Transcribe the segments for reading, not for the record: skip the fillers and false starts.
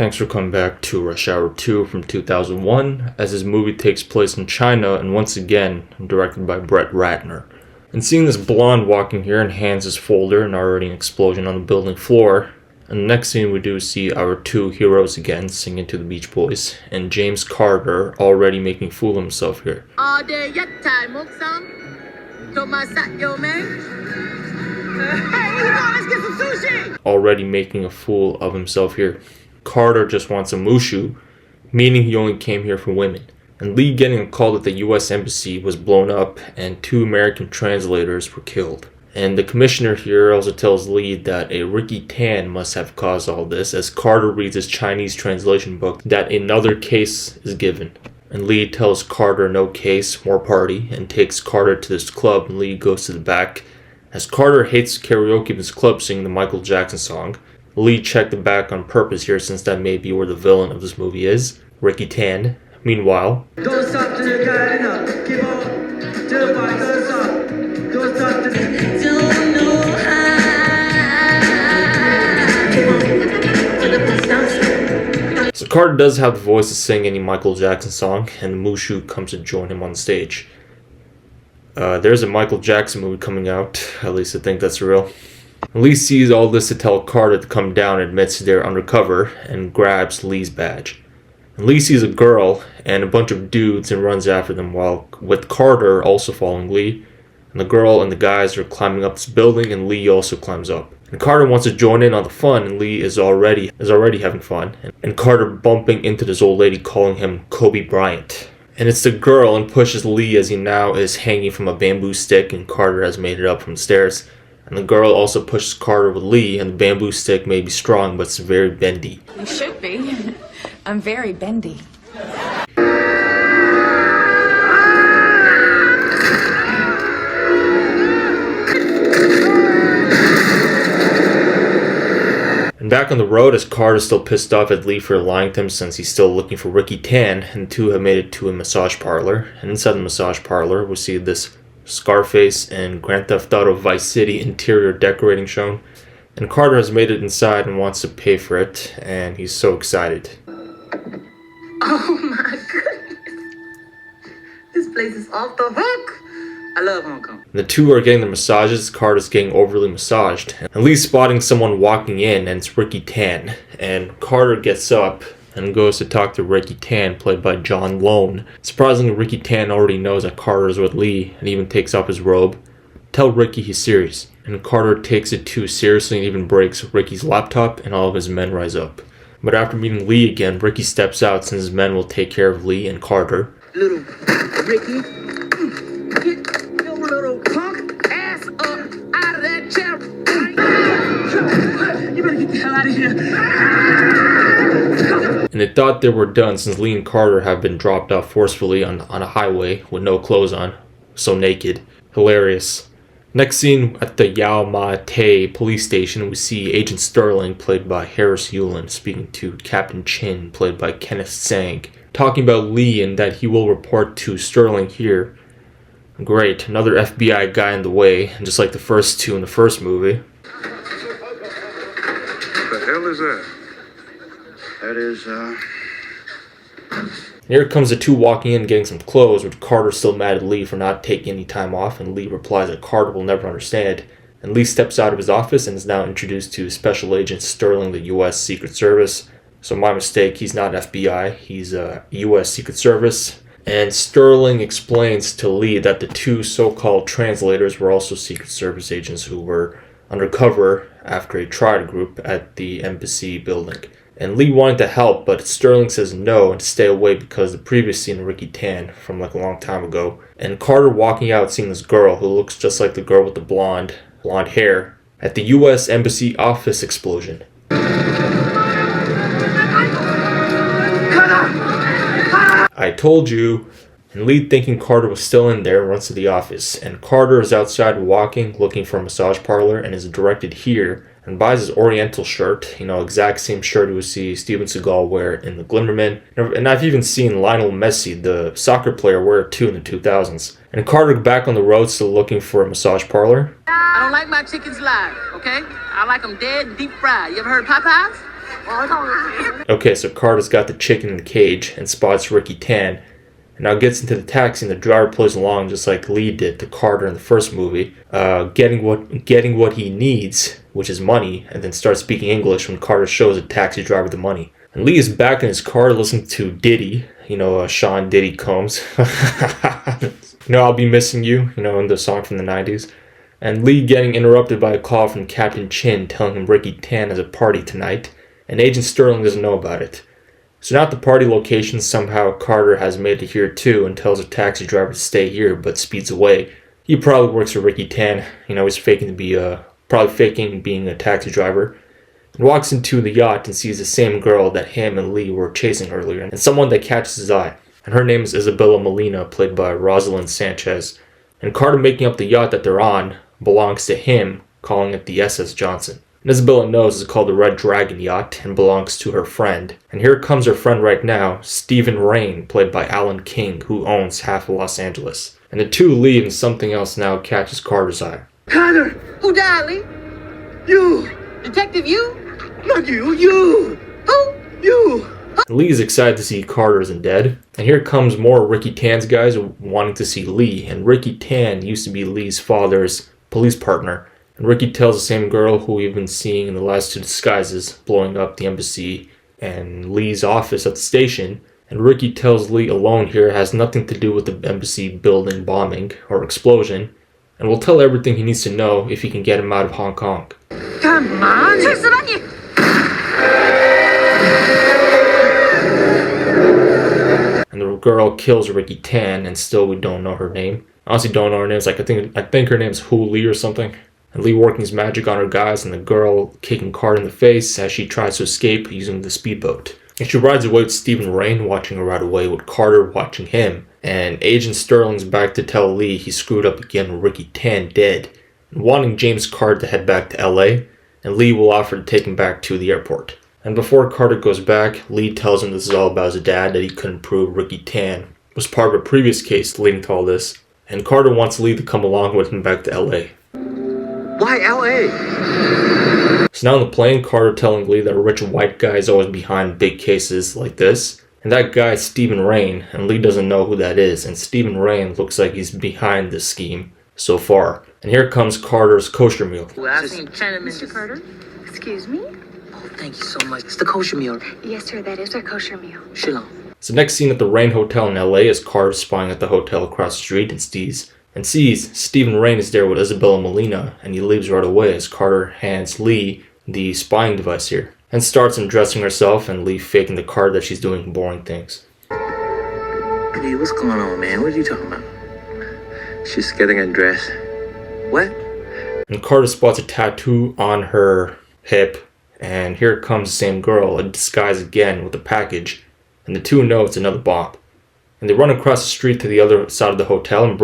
Thanks for coming back to Rush Hour 2 from 2001, as this movie takes place in China and once again directed by Brett Ratner. And seeing this blonde walking here and hands his folder and already an explosion on the building floor, and the next scene we do see our two heroes again singing to the Beach Boys, and James Carter already making a fool of himself here. Already making a fool of himself here. Carter just wants a mushu, meaning he only came here for women. And Lee getting a call that the US Embassy was blown up and 2 American translators were killed. And the commissioner here also tells Lee that a Ricky Tan must have caused all this, as Carter reads his Chinese translation book that another case is given. And Lee tells Carter no case, more party, and takes Carter to this club, and Lee goes to the back. As Carter hates karaoke in this club singing the Michael Jackson song, Lee checked the back on purpose here, since that may be where the villain of this movie is, Ricky Tan. Meanwhile, don't stop till you got enough. Keep on till the fight doesn't stop. Don't stop till don't know how. So Carter does have the voice to sing any Michael Jackson song, and Mushu comes to join him on stage. There's a Michael Jackson movie coming out, at least I think that's real. Lee sees all this to tell Carter to come down and admits they're undercover, and grabs Lee's badge. And Lee sees a girl and a bunch of dudes and runs after them, while with Carter also following Lee. And the girl and the guys are climbing up this building, and Lee also climbs up. And Carter wants to join in on the fun, and Lee is already having fun. And Carter bumping into this old lady calling him Kobe Bryant. And it's the girl, and pushes Lee as he now is hanging from a bamboo stick, and Carter has made it up from the stairs. And the girl also pushes Carter with Lee, and the bamboo stick may be strong, but it's very bendy. You should be. I'm very bendy. And back on the road, as Carter's still pissed off at Lee for lying to him since he's still looking for Ricky Tan, and the two have made it to a massage parlor. And inside the massage parlor, we see this Scarface and Grand Theft Auto Vice City interior decorating shown. And Carter has made it inside and wants to pay for it, and he's so excited. Oh my goodness. This place is off the hook. I love Hong Kong. And the two are getting the massages. Carter's getting overly massaged. And Lee's spotting someone walking in, and it's Ricky Tan. And Carter gets up and goes to talk to Ricky Tan, played by John Lone. Surprisingly, Ricky Tan already knows that Carter is with Lee, and even takes off his robe. Tell Ricky he's serious. And Carter takes it too seriously and even breaks Ricky's laptop, and all of his men rise up. But after meeting Lee again, Ricky steps out since his men will take care of Lee and Carter. Little Ricky, get your little punk ass up out of that chair. You better get the hell out of here. And they thought they were done since Lee and Carter have been dropped off forcefully on a highway with no clothes on, so naked. Hilarious. Next scene at the Yau Ma Tei police station, we see Agent Sterling, played by Harris Yulin, speaking to Captain Chin, played by Kenneth Tsang, talking about Lee and that he will report to Sterling here. Great, another FBI guy in the way, just like the first two in the first movie. What the hell is that? That is, Here comes the two walking in getting some clothes, with Carter still mad at Lee for not taking any time off, and Lee replies that Carter will never understand. And Lee steps out of his office and is now introduced to Special Agent Sterling, the US Secret Service. So my mistake, he's not FBI, he's US Secret Service. And Sterling explains to Lee that the two so-called translators were also Secret Service agents who were undercover after a triad group at the embassy building. And Lee wanted to help, but Sterling says no and to stay away because the previous scene of Ricky Tan from like a long time ago. And Carter walking out seeing this girl who looks just like the girl with the blonde hair at the US Embassy office explosion. I told you. And Lee, thinking Carter was still in there, runs to the office. And Carter is outside walking, looking for a massage parlor, and is directed here. And buys his Oriental shirt, exact same shirt you would see Steven Seagal wear in The Glimmerman. And I've even seen Lionel Messi, the soccer player, wear it too in the 2000s. And Carter back on the road still looking for a massage parlor. I don't like my chickens live, okay? I like them dead and deep fried. You ever heard of Popeyes? Okay, so Carter's got the chicken in the cage and spots Ricky Tan, and now gets into the taxi and the driver plays along just like Lee did to Carter in the first movie, getting what he needs, which is money, and then starts speaking English when Carter shows the taxi driver the money. And Lee is back in his car listening to Diddy, Sean Diddy Combs. I'll be missing you, in the song from the 90s. And Lee getting interrupted by a call from Captain Chin telling him Ricky Tan has a party tonight, and Agent Sterling doesn't know about it. So now at the party location, somehow Carter has made it here too and tells the taxi driver to stay here, but speeds away. He probably works for Ricky Tan, he's faking being a taxi driver, and walks into the yacht and sees the same girl that him and Lee were chasing earlier, and someone that catches his eye. And her name is Isabella Molina, played by Rosalind Sanchez. And Carter, making up the yacht that they're on, belongs to him, calling it the SS Johnson. And Isabella knows it's called the Red Dragon Yacht and belongs to her friend. And here comes her friend right now, Stephen Rain, played by Alan King, who owns half of Los Angeles. And the two leave and something else now catches Carter's eye. Carter! Who died, Lee? You! Detective, you? Not you! You! Who? You! Lee is excited to see Carter isn't dead. And here comes more Ricky Tan's guys wanting to see Lee. And Ricky Tan used to be Lee's father's police partner. And Ricky tells the same girl who we've been seeing in the last two disguises, blowing up the embassy and Lee's office at the station. And Ricky tells Lee alone here has nothing to do with the embassy building bombing or explosion, and will tell everything he needs to know if he can get him out of Hong Kong. Come on! And the girl kills Ricky Tan, and still we don't know her name. I honestly don't know her name. It's like I think her name's Hu Lee or something. And Lee working his magic on her guys, and the girl kicking Carter in the face as she tries to escape using the speedboat. And she rides away with Stephen Rain watching her ride away, with Carter watching him. And Agent Sterling's back to tell Lee he screwed up again with Ricky Tan dead, and wanting James Carter to head back to LA, and Lee will offer to take him back to the airport. And before Carter goes back, Lee tells him this is all about his dad, that he couldn't prove Ricky Tan was part of a previous case leading to all this. And Carter wants Lee to come along with him back to LA. Why LA? So now on the plane, Carter telling Lee that a rich white guy is always behind big cases like this. And that guy is Stephen Rain, and Lee doesn't know who that is. And Stephen Rain looks like he's behind this scheme so far. And here comes Carter's kosher meal. Well, I've seen Chinamen. Mr. Carter? Excuse me? Oh, thank you so much. It's the kosher meal. Yes, sir, that is our kosher meal. Shalom. So next scene at the Rain Hotel in LA is Carter spying at the hotel across the street and sees Stephen Rain is there with Isabella Molina, and he leaves right away as Carter hands Lee the spying device here. And starts undressing herself, and Lee faking the card that she's doing boring things. Hey, what's going on, man? What are you talking about? She's getting undressed. What? And Carter spots a tattoo on her hip, and here comes the same girl in disguise again with a package, and the two know it's another bomb. And they run across the street to the other side of the hotel and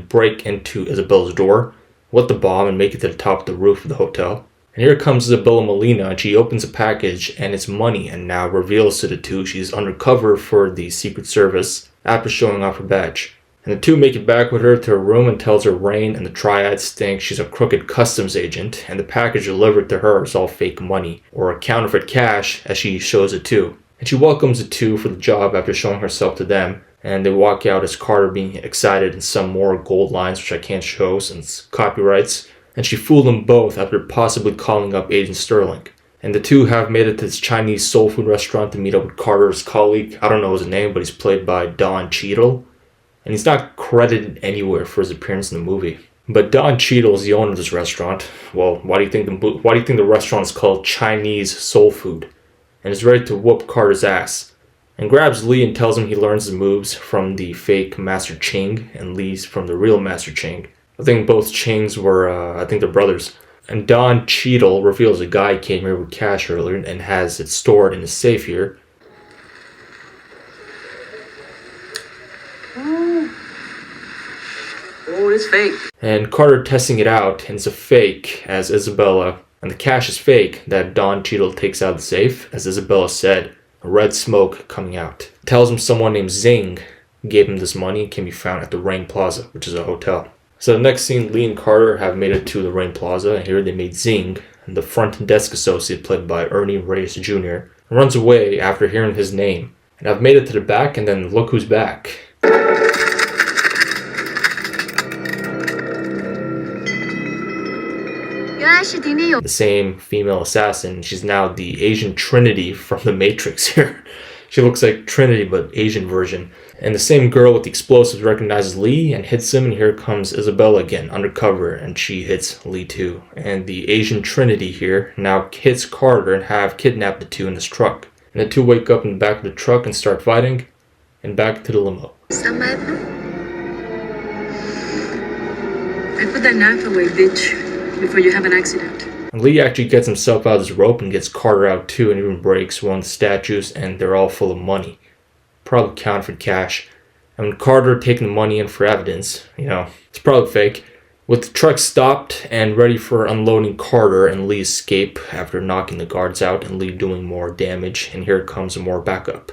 break into Isabella's door with the bomb and make it to the top of the roof of the hotel. And here comes Isabella Molina, and she opens a package and it's money, and now reveals to the two she's undercover for the Secret Service after showing off her badge. And the two make it back with her to her room and tells her Rain and the Triads think she's a crooked customs agent, and the package delivered to her is all fake money, or counterfeit cash, as she shows it too. And she welcomes the two for the job after showing herself to them, and they walk out as Carter being excited in some more gold lines which I can't show since copyrights, and she fooled them both after possibly calling up Agent Sterling. And the two have made it to this Chinese soul food restaurant to meet up with Carter's colleague. I don't know his name, but he's played by Don Cheadle, and he's not credited anywhere for his appearance in the movie. But Don Cheadle is the owner of this restaurant. Well, why do you think the restaurant is called Chinese Soul Food? And is ready to whoop Carter's ass. And grabs Lee and tells him he learns the moves from the fake Master Ching and Lee's from the real Master Ching. I think both Chings were, they're brothers. And Don Cheadle reveals a guy came here with cash earlier and has it stored in his safe here. Oh, it's fake. And Carter testing it out, and it's a fake as Isabella, and the cash is fake that Don Cheadle takes out of the safe, as Isabella said, a red smoke coming out. Tells him someone named Zing gave him this money and can be found at the Rain Plaza, which is a hotel. So the next scene, Lee and Carter have made it to the Rain Plaza, and here they meet Zing, the front desk associate played by Ernie Reyes Jr., runs away after hearing his name. And I've made it to the back, and then look who's back. The same female assassin. She's now the Asian Trinity from the Matrix here. She looks like Trinity, but Asian version. And the same girl with the explosives recognizes Lee and hits him, and here comes Isabella again, undercover, and she hits Lee too. And the Asian Trinity here now hits Carter and have kidnapped the two in this truck. And the two wake up in the back of the truck and start fighting, and back to the limo. I put that knife away, bitch, before you have an accident. And Lee actually gets himself out of his rope and gets Carter out too, and even breaks one of the statues, and they're all full of money. Probably counterfeit cash. And when Carter taking the money in for evidence, it's probably fake. With the truck stopped and ready for unloading, Carter and Lee escape after knocking the guards out and Lee doing more damage, and here comes more backup.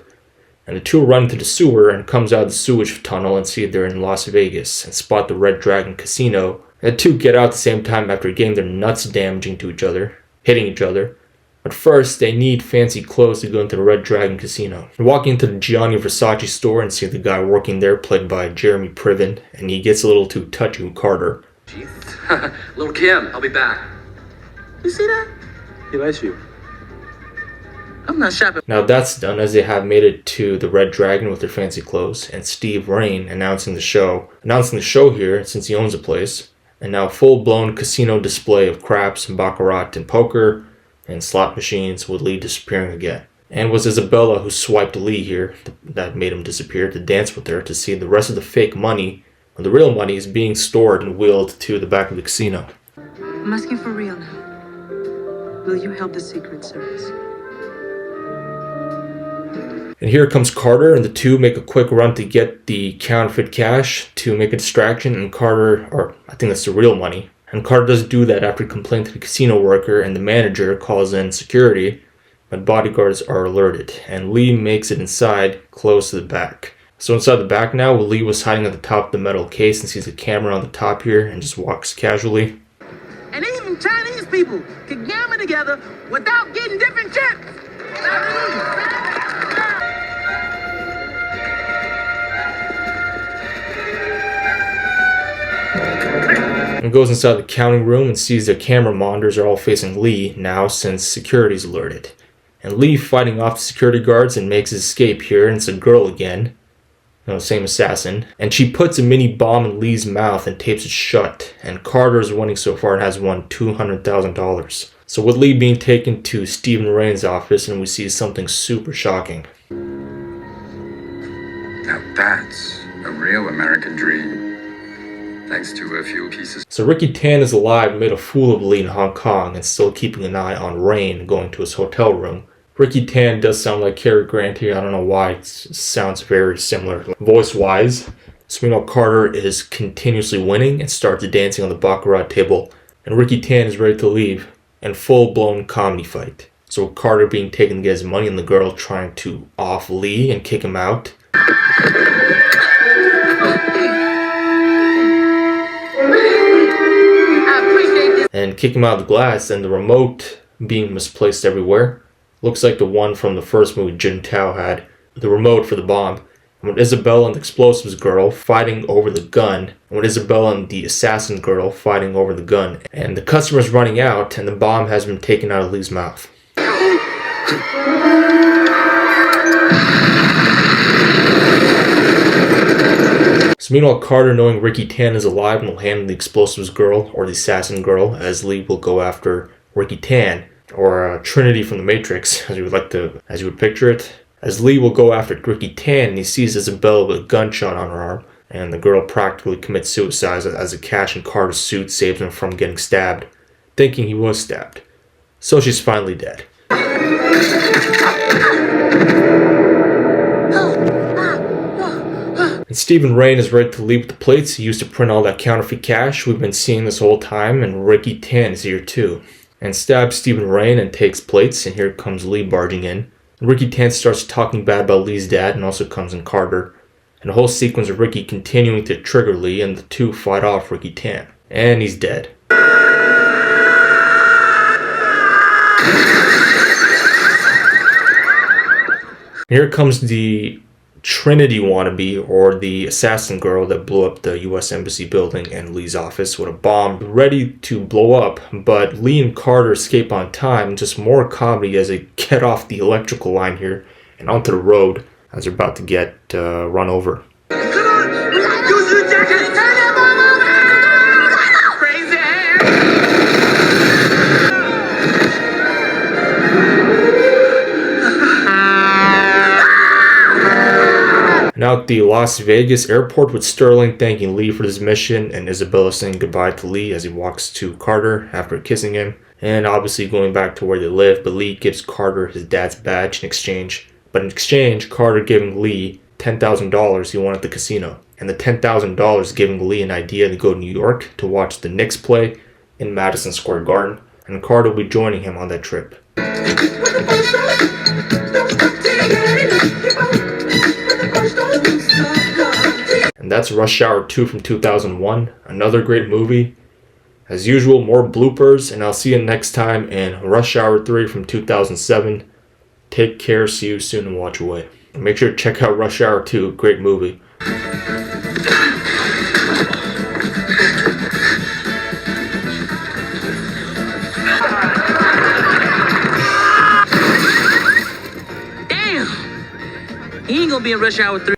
And the two run to the sewer and comes out of the sewage tunnel and see they're in Las Vegas and spot the Red Dragon Casino. And the two get out at the same time after getting their nuts damaging to each other, hitting each other. But first, they need fancy clothes to go into the Red Dragon Casino. They're walking into the Gianni Versace store and see the guy working there, played by Jeremy Priven, and he gets a little too touchy with Carter. Little Kim, I'll be back. You see that? He likes you. I'm not shopping. Now that's done, as they have made it to the Red Dragon with their fancy clothes, and Steve Rain announcing the show here since he owns the place. And now full-blown casino display of craps and baccarat and poker and slot machines, with Lee disappearing again. And it was Isabella who swiped Lee here that made him disappear, to dance with her to see the rest of the fake money, when the real money is being stored and wheeled to the back of the casino. I'm asking for real now. Will you help the Secret Service? And here comes Carter, and the two make a quick run to get the counterfeit cash to make a distraction, and Carter, or I think that's the real money, and Carter does do that after complaining to the casino worker, and the manager calls in security, but bodyguards are alerted, and Lee makes it inside, close to the back. So inside the back now, Lee was hiding at the top of the metal case and sees a camera on the top here and just walks casually. And even Chinese people can gamble together without getting different chips. And goes inside the counting room and sees the camera monitors are all facing Lee now since security's alerted. And Lee fighting off the security guards and makes his escape here, and it's a girl again. Same assassin. And she puts a mini bomb in Lee's mouth and tapes it shut. And Carter's winning so far and has won $200,000. So with Lee being taken to Stephen Rain's office, and we see something super shocking. Now that's a real American dream. Thanks to a few pieces. So Ricky Tan is alive, made a fool of Lee in Hong Kong, and still keeping an eye on Rain going to his hotel room. Ricky Tan does sound like Cary Grant here. I don't know why. It sounds very similar voice-wise. So meanwhile, Carter is continuously winning and starts dancing on the baccarat table. And Ricky Tan is ready to leave. And full-blown comedy fight. So Carter being taken to get his money, and the girl trying to off Lee and kick him out. And kick him out of the glass, and the remote being misplaced everywhere. Looks like the one from the first movie Jin Tao had, the remote for the bomb. And with Isabella and the explosives girl fighting over the gun, and with Isabella and the assassin girl fighting over the gun. And the customer's running out, and the bomb has been taken out of Lee's mouth. So meanwhile, Carter, knowing Ricky Tan is alive, will handle the explosives girl, or the assassin girl, as Lee will go after Ricky Tan, or Trinity from the Matrix, as you would picture it. As Lee will go after Ricky Tan, and he sees Isabella with a gunshot on her arm, and the girl practically commits suicide as a cash in Carter's suit saves him from getting stabbed, thinking he was stabbed. So she's finally dead. And Stephen Rain is ready to leave with the plates he used to print all that counterfeit cash we've been seeing this whole time, and Ricky Tan is here too. And stabs Stephen Rain and takes plates, and here comes Lee barging in. And Ricky Tan starts talking bad about Lee's dad, and also comes in Carter. And a whole sequence of Ricky continuing to trigger Lee, and the two fight off Ricky Tan. And he's dead. Here comes the Trinity wannabe, or the assassin girl that blew up the US Embassy building and Lee's office with a bomb, ready to blow up, but Lee and Carter escape on time. Just more comedy as they get off the electrical line here and onto the road as they're about to get run over. Use your jacket! Crazy! Now at the Las Vegas airport with Sterling thanking Lee for his mission and Isabella saying goodbye to Lee as he walks to Carter after kissing him. And obviously going back to where they live, but Lee gives Carter his dad's badge in exchange. But in exchange, Carter giving Lee $10,000 he won at the casino. And the $10,000 giving Lee an idea to go to New York to watch the Knicks play in Madison Square Garden. And Carter will be joining him on that trip. And that's Rush Hour 2 from 2001, another great movie. As usual, more bloopers, and I'll see you next time in Rush Hour 3 from 2007. Take care, see you soon, and watch away. And make sure to check out Rush Hour 2, great movie. Damn! He ain't gonna be in Rush Hour 3.